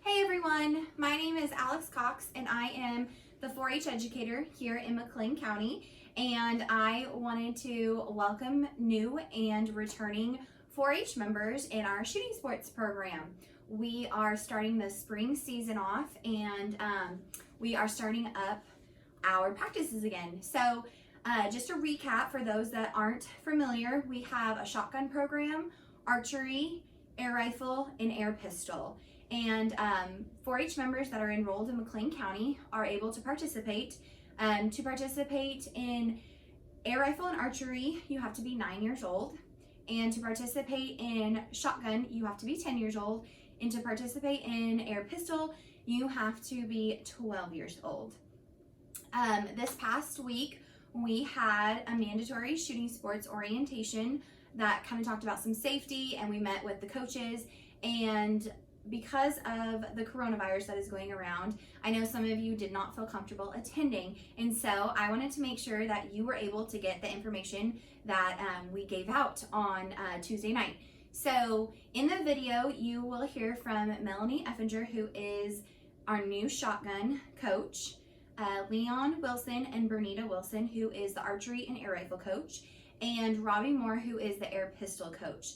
Hey everyone, my name is Alex Cox and I am the 4-H educator here in McClain County, and I wanted to welcome new and returning 4-H members in our shooting sports program. We are starting the spring season off and we are starting up our practices again. So just a recap for those that aren't familiar, we have a shotgun program, archery, air rifle, and air pistol. And 4-H members that are enrolled in McClain County are able to participate. To participate in air rifle and archery, you have to be 9 years old. And to participate in shotgun, you have to be 10 years old. And to participate in air pistol, you have to be 12 years old. This past week, we had a mandatory shooting sports orientation that kind of talked about some safety, and we met with the coaches. And because of the coronavirus that is going around, I know some of you did not feel comfortable attending, and so I wanted to make sure that you were able to get the information that we gave out on Tuesday night. So in the video, you will hear from Melanie Effinger, who is our new shotgun coach, Leon Wilson and Bernita Wilson, who is the archery and air rifle coach, and Robbie Moore, who is the air pistol coach.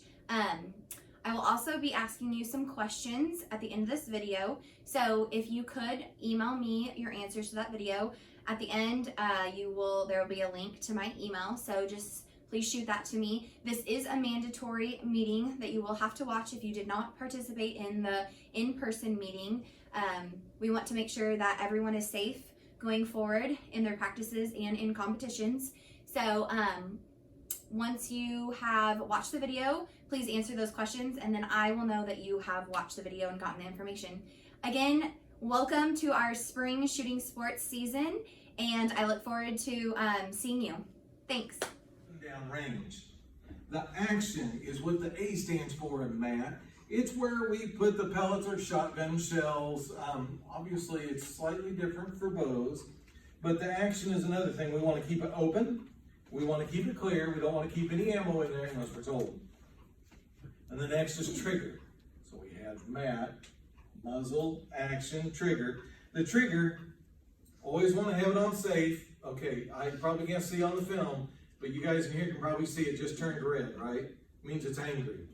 I will also be asking you some questions at the end of this video, so if you could email me your answers to that video. At the end, there will be a link to my email, so just please shoot that to me. This is a mandatory meeting that you will have to watch if you did not participate in the in-person meeting. We want to make sure that everyone is safe going forward in their practices and in competitions. So once you have watched the video, please answer those questions, and then I will know that you have watched the video and gotten the information. Again, welcome to our spring shooting sports season, and I look forward to seeing you. Thanks. Down range. The action is what the A stands for in MAT. It's where we put the pellets or shotgun shells. Obviously, it's slightly different for bows, but the action is another thing. We want to keep it open. We want to keep it clear. We don't want to keep any ammo in there unless we're told. And the next is trigger. So we have MAT, muzzle, action, trigger. The trigger, always want to have it on safe. Okay, I probably can't see on the film, but you guys in here can probably see it just turned red, right? It means it's angry.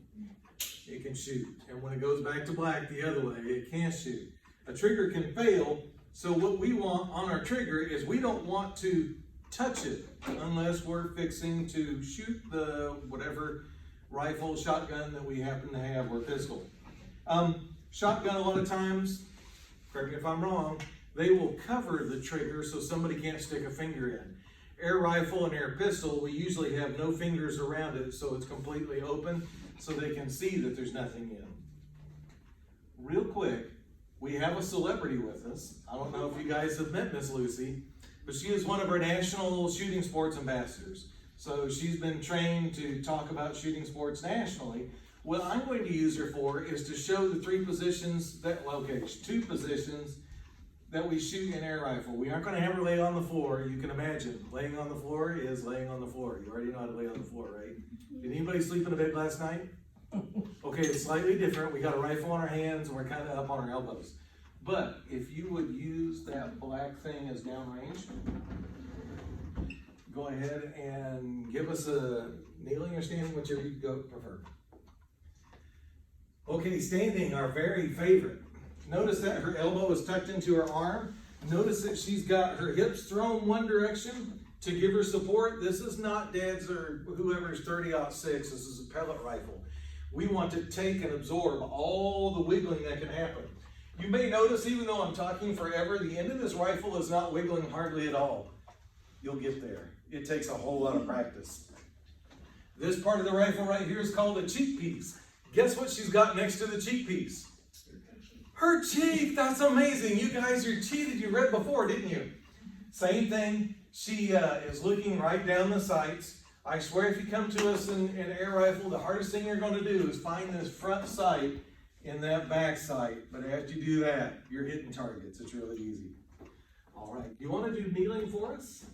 It can shoot. And when it goes back to black the other way, it can't shoot. A trigger can fail, so what we want on our trigger is we don't want to touch it unless we're fixing to shoot the whatever rifle, shotgun that we happen to have, or pistol. Shotgun, a lot of times, correct me if I'm wrong, they will cover the trigger so somebody can't stick a finger in. Air rifle and air pistol, we usually have no fingers around it, so it's completely open so they can see that there's nothing in. Real quick, we have a celebrity with us. I don't know if you guys have met Miss Lucy, but she is one of our national shooting sports ambassadors. So she's been trained to talk about shooting sports nationally. What I'm going to use her for is to show the two positions that we shoot in air rifle. We aren't going to have her lay on the floor. You can imagine, laying on the floor is laying on the floor. You already know how to lay on the floor, right? Did anybody sleep in a bed last night? Okay, it's slightly different. We got a rifle on our hands and we're kind of up on our elbows. But if you would use that black thing as downrange, go ahead and give us a kneeling or standing, whichever you prefer. Okay, standing, our very favorite. Notice that her elbow is tucked into her arm. Notice that she's got her hips thrown one direction to give her support. This is not Dad's or whoever's 30-06. This is a pellet rifle. We want to take and absorb all the wiggling that can happen. You may notice, even though I'm talking forever, the end of this rifle is not wiggling hardly at all. You'll get there. It takes a whole lot of practice. This part of the rifle right here is called a cheek piece. Guess what she's got next to the cheek piece? Her cheek. That's amazing. You guys are cheated. You read before, didn't you? Same thing. She is looking right down the sights. I swear if you come to us in air rifle, the hardest thing you're going to do is find this front sight in that back sight. But after you do that, you're hitting targets. It's really easy. All right. You want to do kneeling for us?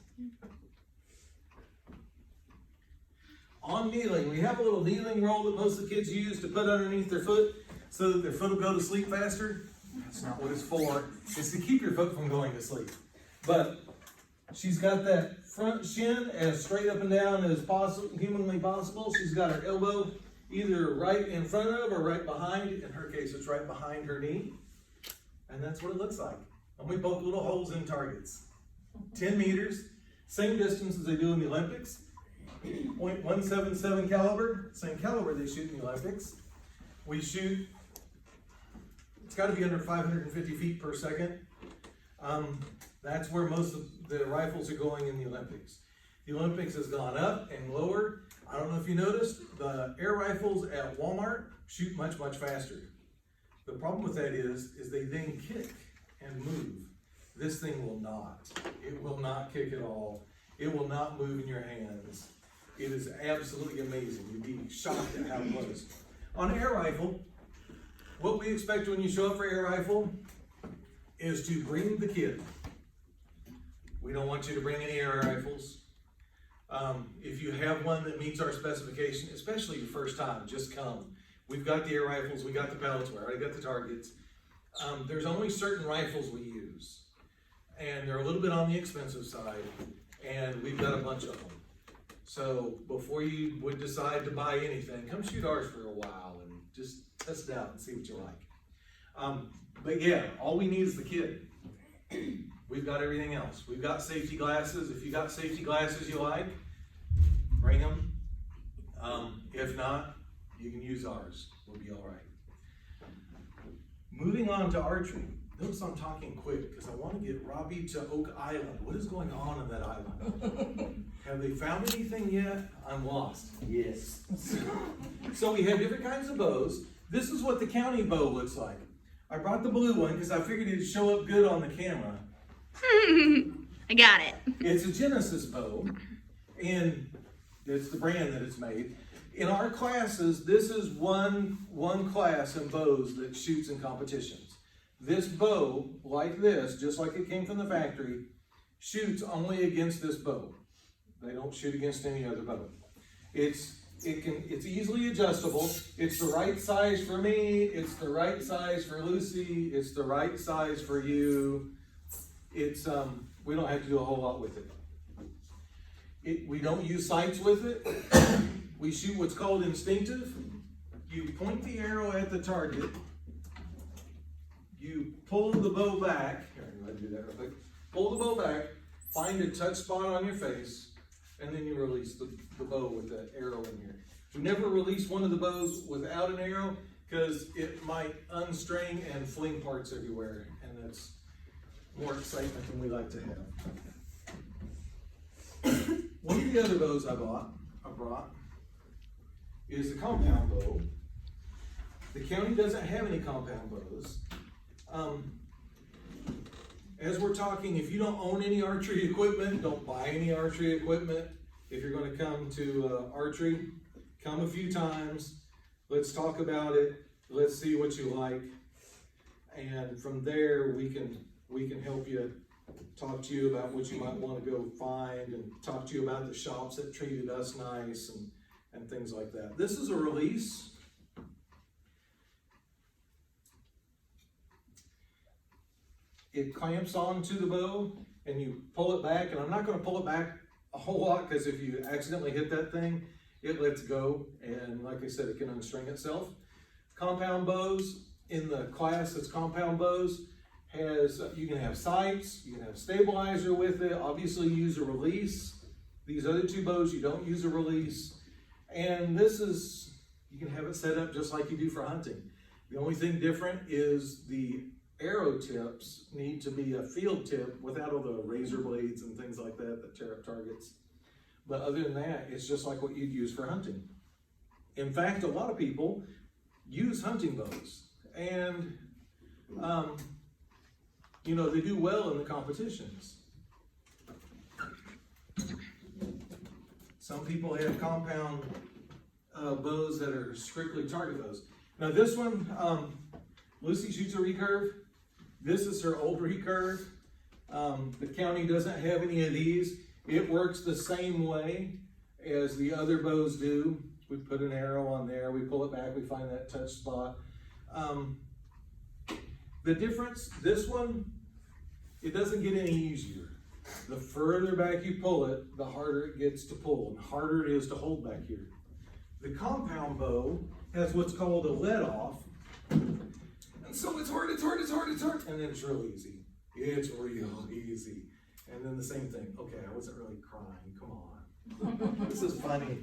On kneeling, we have a little kneeling roll that most of the kids use to put underneath their foot so that their foot will go to sleep faster. That's not what it's for. It's to keep your foot from going to sleep. But she's got that front shin as straight up and down as humanly possible. She's got her elbow either right in front of or right behind. In her case, it's right behind her knee. And that's what it looks like. And we poke little holes in targets. 10 meters, same distance as they do in the Olympics. .177 caliber, same caliber they shoot in the Olympics. We shoot, it's got to be under 550 feet per second. That's where most of the rifles are going in the Olympics. The Olympics has gone up and lower. I don't know if you noticed, the air rifles at Walmart shoot much, much faster. The problem with that is they then kick and move. This thing will not. It will not kick at all. It will not move in your hands. It is absolutely amazing. You'd be shocked at how close. On an air rifle, what we expect when you show up for air rifle is to bring the kit. We don't want you to bring any air rifles. If you have one that meets our specification, especially your first time, just come. We've got the air rifles, we got the pellets, we already got the targets. There's only certain rifles we use, and they're a little bit on the expensive side, and we've got a bunch of them. So before you would decide to buy anything, come shoot ours for a while and just test it out and see what you like. But yeah, all we need is the kit. We've got everything else. We've got safety glasses. If you got safety glasses you like, bring them. If not, you can use ours. We'll be all right. Moving on to archery. Notice I'm talking quick because I want to get Robbie to Oak Island. What is going on that island? Have they found anything yet? I'm lost. Yes. So we have different kinds of bows. This is what the county bow looks like. I brought the blue one because I figured it'd show up good on the camera. I got it. It's a Genesis bow, and it's the brand that it's made. In our classes, this is one class in bows that shoots in competitions. This bow, like this, just like it came from the factory, shoots only against this bow. They don't shoot against any other bow. It's easily adjustable. It's the right size for me. It's the right size for Lucy. It's the right size for you. We don't have to do a whole lot with it. We don't use sights with it. We shoot what's called instinctive. You point the arrow at the target. You pull the bow back. Here, I'm going to do that real quick. Pull the bow back. Find a touch spot on your face, and then you release the bow with the arrow in here. We never release one of the bows without an arrow because it might unstring and fling parts everywhere, and that's more excitement than we like to have. One of the other bows I brought is the compound bow. The county doesn't have any compound bows. As we're talking, if you don't own any archery equipment, don't buy any archery equipment. If you're going to come to archery, come a few times. Let's talk about it. Let's see what you like. And from there, we can help you, talk to you about what you might want to go find, and talk to you about the shops that treated us nice and things like that. This is a release. It clamps onto the bow and you pull it back, and I'm not going to pull it back a whole lot because if you accidentally hit that thing, it lets go, and like I said, it can unstring itself. Compound bows, in the class that's compound bows, you can have sights, you can have stabilizer with it, obviously you use a release. These other two bows, you don't use a release. And this is, you can have it set up just like you do for hunting. The only thing different is the arrow tips need to be a field tip without all the razor blades and things like that that tear up targets. But other than that, it's just like what you'd use for hunting. In fact, a lot of people use hunting bows, and they do well in the competitions. Some people have compound bows that are strictly target bows. Now this one, Lucy shoots a recurve. This is her old recurve. The county doesn't have any of these. It works the same way as the other bows do. We put an arrow on there, we pull it back, we find that touch spot. The difference, this one, it doesn't get any easier. The further back you pull it, the harder it gets to pull, and the harder it is to hold back here. The compound bow has what's called a let off, and so it's hard, and then it's real easy. It's real easy. And then the same thing. Okay, I wasn't really crying, come on. This is funny.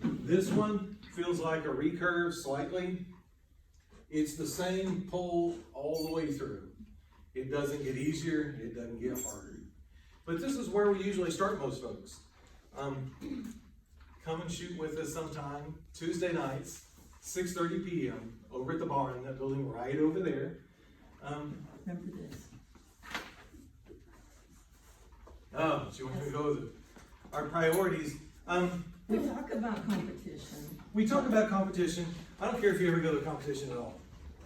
This one feels like a recurve slightly. It's the same pull all the way through. It doesn't get easier, it doesn't get harder. But this is where we usually start most folks. Come and shoot with us sometime, Tuesday nights, 6:30 p.m. over at the barn, that building right over there. Remember this. Oh, she wants me to go with it. Our priorities. We talk about competition. We talk about competition. I don't care if you ever go to competition at all.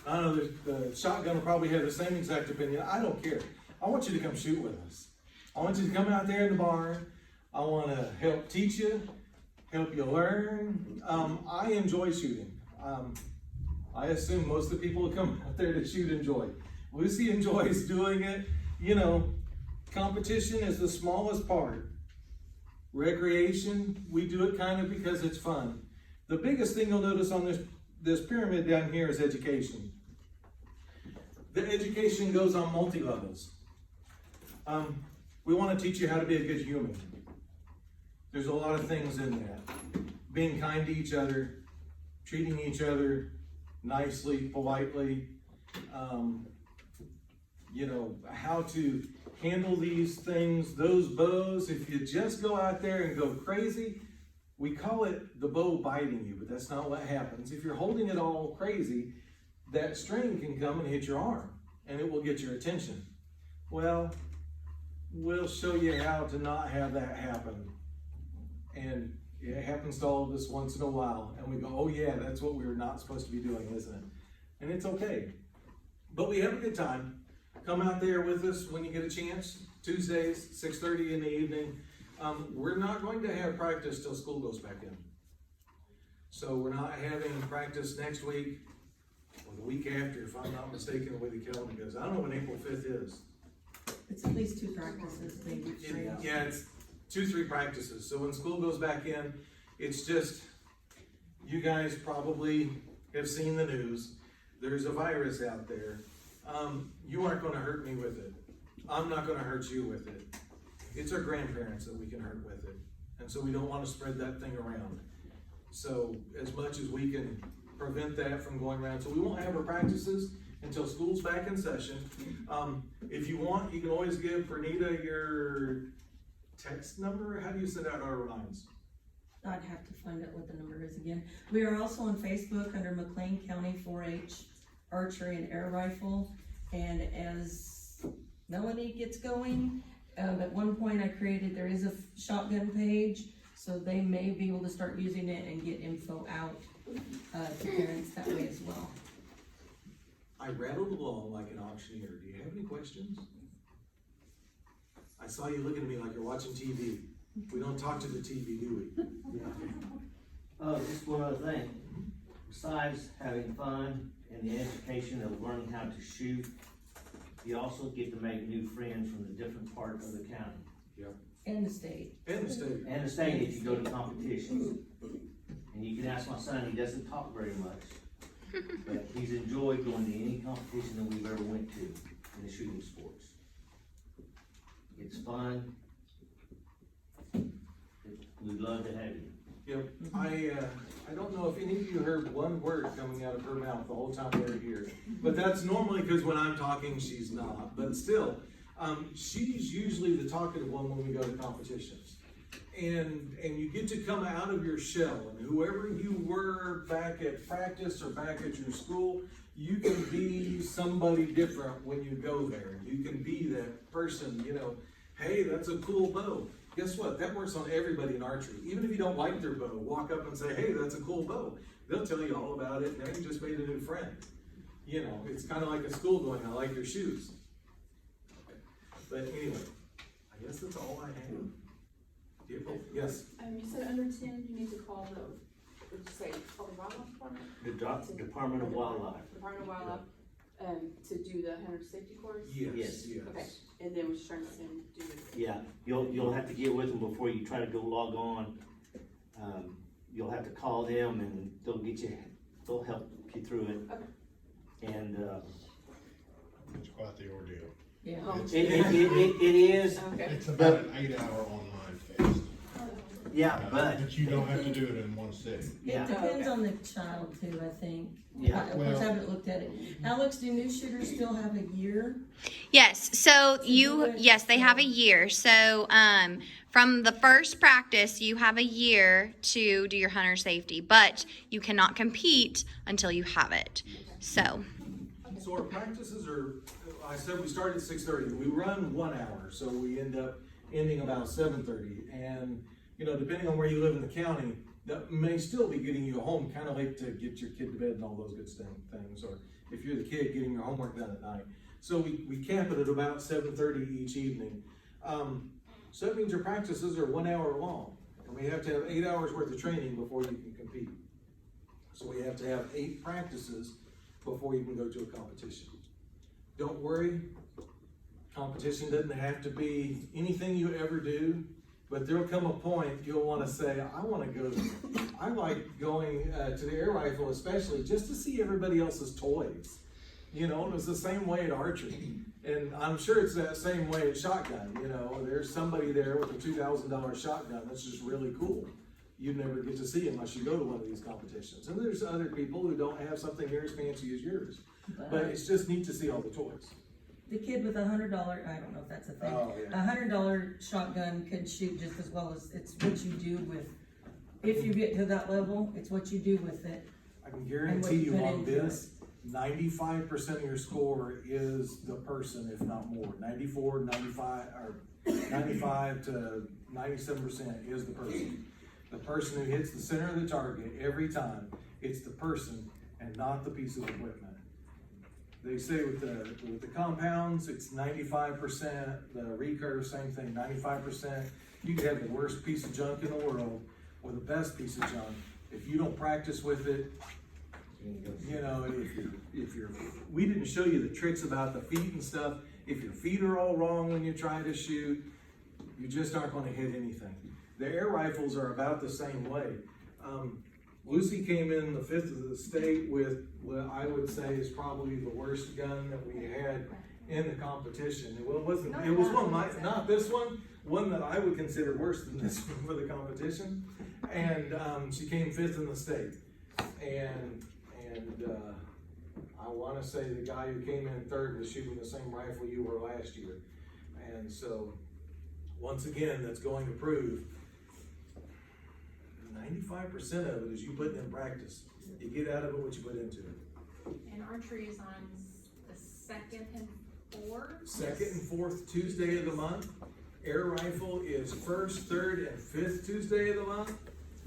I know the shotgun will probably have the same exact opinion. I don't care. I want you to come shoot with us. I want you to come out there in the barn. I want to help teach you, help you learn. I enjoy shooting. I assume most of the people who come out there to shoot enjoy. Lucy enjoys doing it. You know, competition is the smallest part. Recreation, we do it kind of because it's fun. The biggest thing you'll notice on this pyramid down here is education. The education goes on multi-levels. We want to teach you how to be a good human. There's a lot of things in that. Being kind to each other, treating each other nicely, politely, you know, how to handle these things, those bows. If you just go out there and go crazy, we call it the bow biting you, but that's not what happens. If you're holding it all crazy, that string can come and hit your arm, and it will get your attention. Well, we'll show you how to not have that happen. And it happens to all of us once in a while, and we go, oh yeah, that's what we were not supposed to be doing, isn't it? And it's okay. But we have a good time. Come out there with us when you get a chance. Tuesdays, 6:30 in the evening. We're not going to have practice till school goes back in. So we're not having practice next week or the week after, if I'm not mistaken, the way the calendar goes. I don't know when April 5th is. It's at least 2 practices, maybe 3. Yeah, it's 2-3 practices. So when school goes back in, it's just, you guys probably have seen the news. There's a virus out there. You aren't going to hurt me with it. I'm not going to hurt you with it. It's our grandparents that we can hurt with it. And so we don't want to spread that thing around. So as much as we can prevent that from going around. So we won't have our practices until school's back in session. If you want, you can always give Bernita your text number. How do you send out our lines? I'd have to find out what the number is again. We are also on Facebook under McClain County 4-H Archery and Air Rifle. And as Melanie gets going, at one point there is a shotgun page, so they may be able to start using it and get info out to parents that way as well. I rattled along like an auctioneer. Do you have any questions? I saw you looking at me like you're watching TV. We don't talk to the TV, do we? Yeah. Just one other thing. Besides having fun and the education of learning how to shoot, you also get to make new friends from the different parts of the county. Yep. And the state. And the state. And the state if you go to competitions. And you can ask my son, he doesn't talk very much. But he's enjoyed going to any competition that we've ever went to in the shooting sports. It's fun. We'd love to have you. Yep. I don't know if any of you heard one word coming out of her mouth the whole time we were here. But that's normally because when I'm talking, she's not. But still, she's usually the talkative one when we go to competitions. And you get to come out of your shell, and whoever you were back at practice or back at your school, you can be somebody different when you go there. You can be that person, you know, hey, that's a cool bow. Guess what? That works on everybody in archery. Even if you don't like their bow, walk up and say, hey, that's a cool bow. They'll tell you all about it, and now you just made a new friend. You know, it's kind of like a school going, I like your shoes. But anyway, I guess that's all I have. Yes? You said under 10, you need to call the, what did you say, call the wildlife department? The Department of Wildlife. Department of Wildlife, to do the hunter safety course? Yes. Okay, and then we're just trying to send do the. Yeah, you'll have to get with them before you try to go log on. You'll have to call them and they'll help you through it. Okay. And, It's quite the ordeal. Yeah. it is, Okay. It's about an 8-hour online test. yeah, but, But you don't have to do it in one sitting. yeah. It depends on the child too, I think. Yeah. Of course, I haven't looked at it. Alex, do new shooters still have a year? Yes, so do it? yes, they have a year. So from the first practice, you have a year to do your hunter safety, but you cannot compete until you have it. So So our practices are, I said we start at 6:30. We run 1 hour, so we end up ending about 7:30. And, you know, depending on where you live in the county, that may still be getting you home kind of late to get your kid to bed and all those good things. Or if you're the kid, getting your homework done at night. So we cap it at about 7:30 each evening. So that means your practices are 1 hour long. And we have to have 8 hours worth of training before you can compete. So we have to have 8 practices before you can go to a competition. Don't worry, competition doesn't have to be anything you ever do, but there'll come a point you'll want to say, I like going to the air rifle especially just to see everybody else's toys. You know, it was the same way at archery. And I'm sure it's that same way at shotgun. You know, there's somebody there with a $2,000 shotgun that's just really cool. You'd never get to see unless you go to one of these competitions. And there's other people who don't have something near as fancy as yours. But it's just neat to see all the toys. The kid with $100, I don't know if that's a thing. Oh, yeah. $100 shotgun could shoot just as well as it's what you do with, if you get to that level, it's what you do with it. I can guarantee you on this, 95% of your score is the person, if not more. 94, 95, or 95 to 97% is the person. The person who hits the center of the target every time, it's the person and not the piece of equipment. They say with the compounds, it's 95%, the recurve, same thing, 95%. You could have the worst piece of junk in the world or the best piece of junk. If you don't practice with it, you know, if you're, we didn't show you the tricks about the feet and stuff. If your feet are all wrong when you try to shoot, you just aren't going to hit anything. The air rifles are about the same way. Lucy came in the 5th of the state with what I would say is probably the worst gun that we had in the competition. Well, it wasn't. It was not this one that I would consider worse than this one for the competition. And she came 5th in the state. And I want to say the guy who came in 3rd was shooting the same rifle you were last year. And so, once again, that's going to prove 95% of it is you putting in practice. You get out of it what you put into it. And archery is on the 2nd and 4th? 2nd and 4th Tuesday of the month. Air rifle is 1st, 3rd, and 5th Tuesday of the month.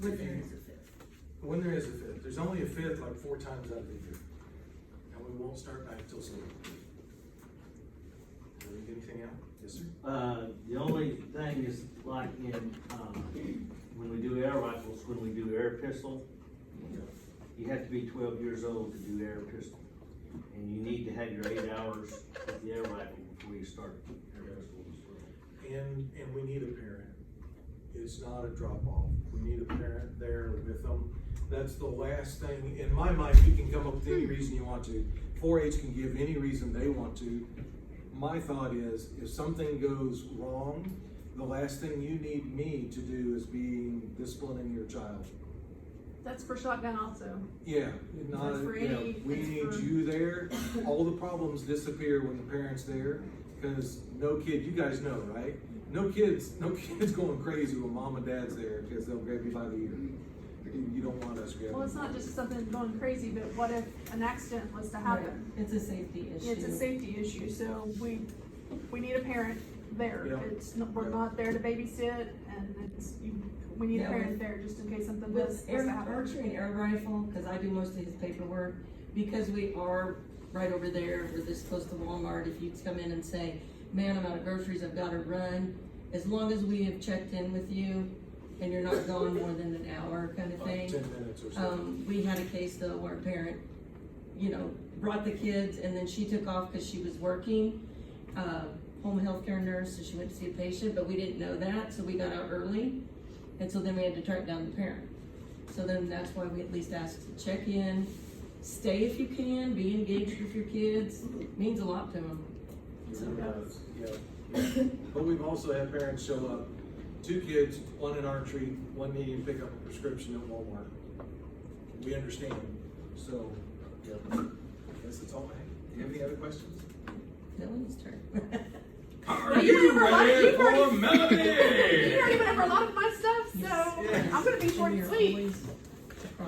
When there is a 5th. When there is a 5th. There's only a 5th like 4 times out of the year. And we won't start back till school. Anything else? Yes, sir. The only thing is like in, when we do air rifles, when we do air pistol, you have to be 12 years old to do air pistol. And you need to have your 8 hours with the air rifle before you start air pistol as well. And we need a parent. It's not a drop off. We need a parent there with them. That's the last thing. In my mind, you can come up with any reason you want to. 4-H can give any reason they want to. My thought is, if something goes wrong, the last thing you need me to do is be disciplining your child. That's for shotgun also. Yeah, not, That's for you know, any- we it's need for- you there. All the problems disappear when the parent's there, because no kid, you guys know, right? No kids going crazy when mom and dad's there, because they'll grab you by the ear. You don't want us grabbing. Well, it's not just something going crazy, but what if an accident was to happen? It's a safety issue. It's a safety issue, so we need a parent there. Yeah. We're Yeah. not there to babysit, and we need a Yeah, parent there just in case something With does air happen. archery and air rifle, because I do most of his paperwork, because we are right over there, we're this close to Walmart. If you come in and say, man, I'm out of groceries, I've got to run, as long as we have checked in with you and you're not gone more than an hour kind of Like thing. 10 minutes or so. We had a case though where a parent you know, brought the kids, and then she took off because she was working, home health care nurse, so she went to see a patient, but we didn't know that, so we got out early, and so then we had to track down the parent. So then that's why we at least asked to check in, stay if you can, be engaged with your kids, means a lot to them. It really does, yeah. But we've also had parents show up, 2 kids, 1 in archery, 1 needing to pick up a prescription at Walmart. We understand, so, yeah, I guess that's all I have. Do you have any other questions? Dylan's turn. Are you ready for Melody? You already went over a lot of my stuff, so Yes. I'm gonna be short and sweet.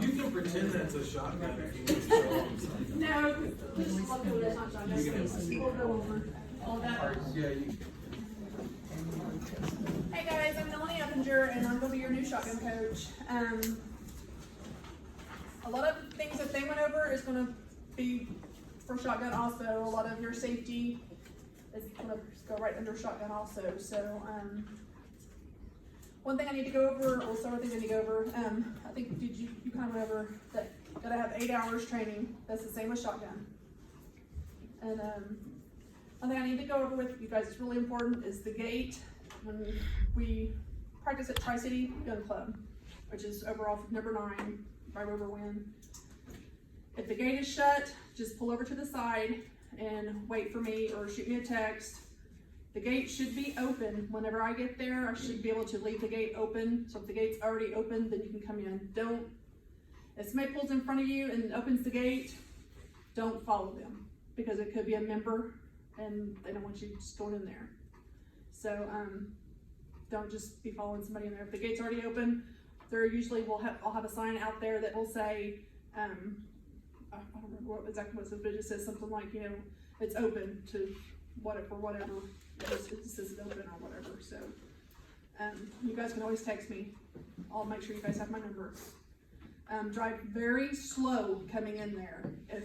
You can pretend that's a shotgun if you need to. No, just look over this on shotgun. You can have my- We'll go over all that. Yeah, you. Hey guys, I'm Melanie Eppinger, and I'm gonna be your new shotgun coach. A lot of things that they went over is gonna be for shotgun also. A lot of your safety is gonna go right under shotgun also. So, one thing I need to go over, or several things I need to go over, I think you kind of went over that gotta have 8 hours training. That's the same with shotgun. And one thing I need to go over with you guys, it's really important, is the gate. When we practice at Tri-City Gun Club, which is over off number 9 by Riverwind. If the gate is shut, just pull over to the side and wait for me or shoot me a text. The gate should be open. Whenever I get there, I should be able to leave the gate open. So if the gate's already open, then you can come in. If somebody pulls in front of you and opens the gate, don't follow them, because it could be a member and they don't want you just going in there. So don't just be following somebody in there. If the gate's already open, there usually I'll have a sign out there that will say, I don't remember exactly what it says, but it just says something like, you know, it's open to whatever. It just says it's open or whatever. So you guys can always text me. I'll make sure you guys have my number. Drive very slow coming in there. If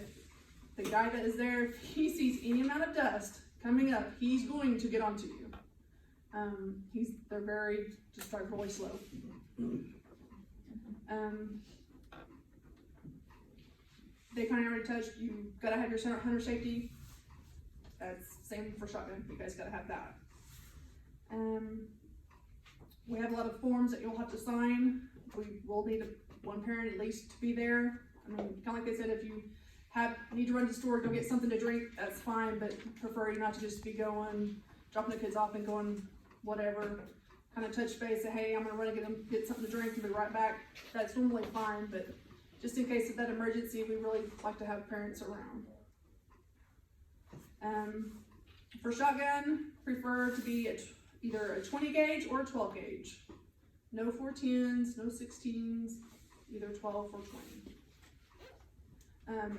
the guy that is there, if he sees any amount of dust coming up, he's going to get onto you. Just drive really slow. They kind of already touched, you gotta have your hunter safety. That's same for shotgun, you guys gotta have that. We have a lot of forms that you'll have to sign. We will need one parent at least to be there. I mean, kind of like they said, if you need to run to the store, go get something to drink, that's fine, but prefer you not to just be going, dropping the kids off and going whatever. Kind of touch base, say, hey, I'm gonna run and get something to drink and be right back. That's normally fine, but just in case of that emergency, we really like to have parents around. For shotgun, prefer to be either a 20 gauge or a 12 gauge. No 410s, no 16s, either 12 or 20.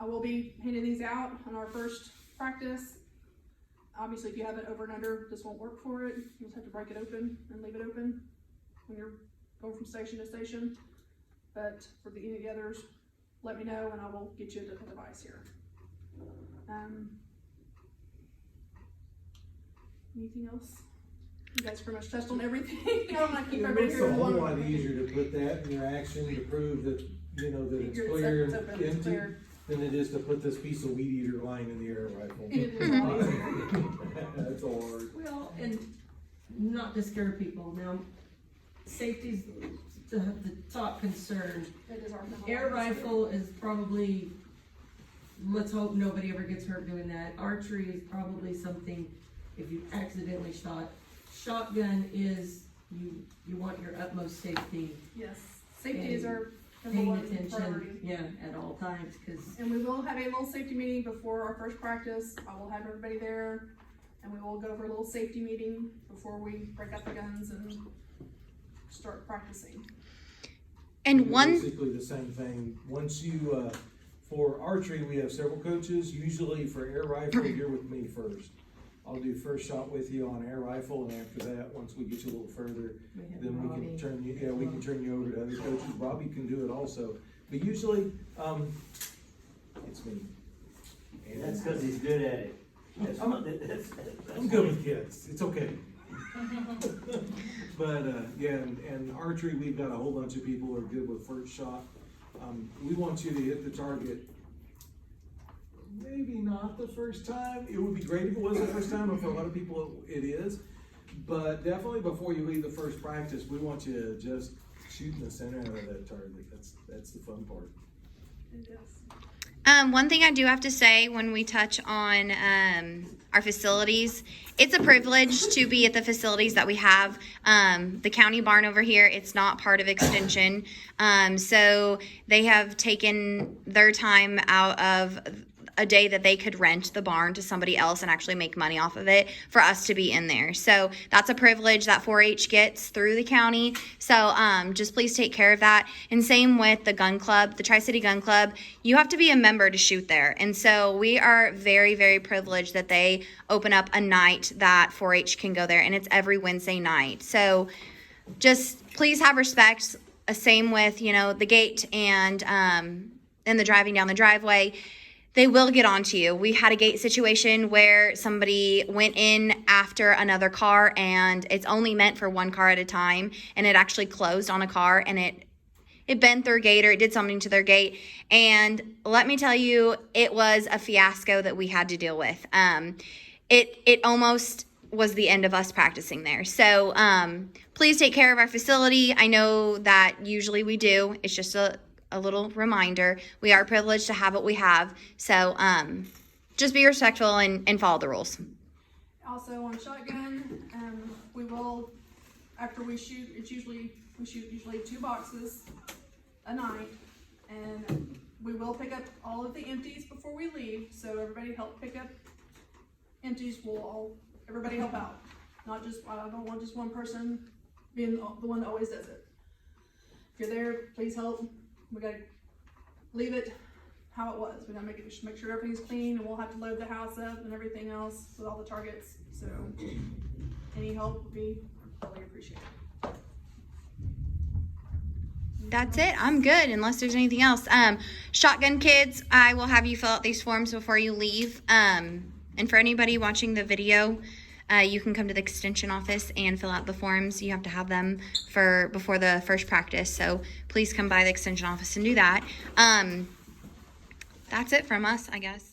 I will be handing these out on our first practice. Obviously, if you have it over and under, this won't work for it. You just have to break it open and leave it open when you're going from station to station. But for any of the others, let me know and I will get you a different device here. Anything else? You guys pretty much touched on everything. I'm not keep It everybody makes here it a in whole one. lot easier to put that in your action to prove that, you know, that it's It's clear open, and it's empty, clear. than it is to put this piece of weed eater lying in the air rifle. It is a lot easier. That's all hard. Well, and not to scare people, now, safety's the top concern. It is our number Air one. rifle is probably, let's hope nobody ever gets hurt doing that. Archery is probably something, if you accidentally shot. Shotgun is, you want your utmost safety, Yes, safety is our number paying one attention, priority. yeah, at all times, cause And we will have a little safety meeting before our first practice. I will have everybody there and we will go over a little safety meeting before we break out the guns and start practicing. And one, Basically the same thing. Once you, for archery, we have several coaches. Usually for air rifle, you're with me first. I'll do first shot with you on air rifle, and after that, once we get you a little further, we have then we can Robbie. turn you, we can turn you over to other coaches. Bobby can do it also. But usually, it's me. And that's because he's good at it. That's that's I'm good with kids. It's okay. But yeah, and archery, we've got a whole bunch of people who are good with first shot. We want you to hit the target maybe not the first time. It would be great if it was the first time, but for a lot of people it is. But definitely before you leave the first practice, we want you to just shoot in the center of that target. That's the fun part. One thing I do have to say when we touch on our facilities, it's a privilege to be at the facilities that we have. The county barn over here, it's not part of Extension. So they have taken their time out of a day that they could rent the barn to somebody else and actually make money off of it for us to be in there. So that's a privilege that 4-H gets through the county. So just please take care of that. And same with the gun club, the Tri-City Gun Club. You have to be a member to shoot there. And so we are very, very privileged that they open up a night that 4-H can go there, and it's every Wednesday night. So just please have respect. Same with, the gate and the driving down the driveway. They will get onto you. We had a gate situation where somebody went in after another car, and it's only meant for one car at a time, and it actually closed on a car, and it bent their gate, or it did something to their gate. And let me tell you, it was a fiasco that we had to deal with. It almost was the end of us practicing there. So please take care of our facility. I know that usually we do. It's just a little reminder. We are privileged to have what we have. So just be respectful and follow the rules. Also on shotgun, we will, after we shoot, we shoot usually 2 boxes a night, and we will pick up all of the empties before we leave. So everybody help pick up empties. Everybody help out. Not just, I don't want just one person being the one that always does it. If you're there, please help. We gotta leave it how it was. We gotta make sure everything's clean, and we'll have to load the house up and everything else with all the targets. So any help would be really appreciated. That's it. I'm good unless there's anything else. Shotgun kids, I will have you fill out these forms before you leave. And for anybody watching the video, you can come to the extension office and fill out the forms. You have to have them before the first practice. So please come by the extension office and do that. That's it from us, I guess.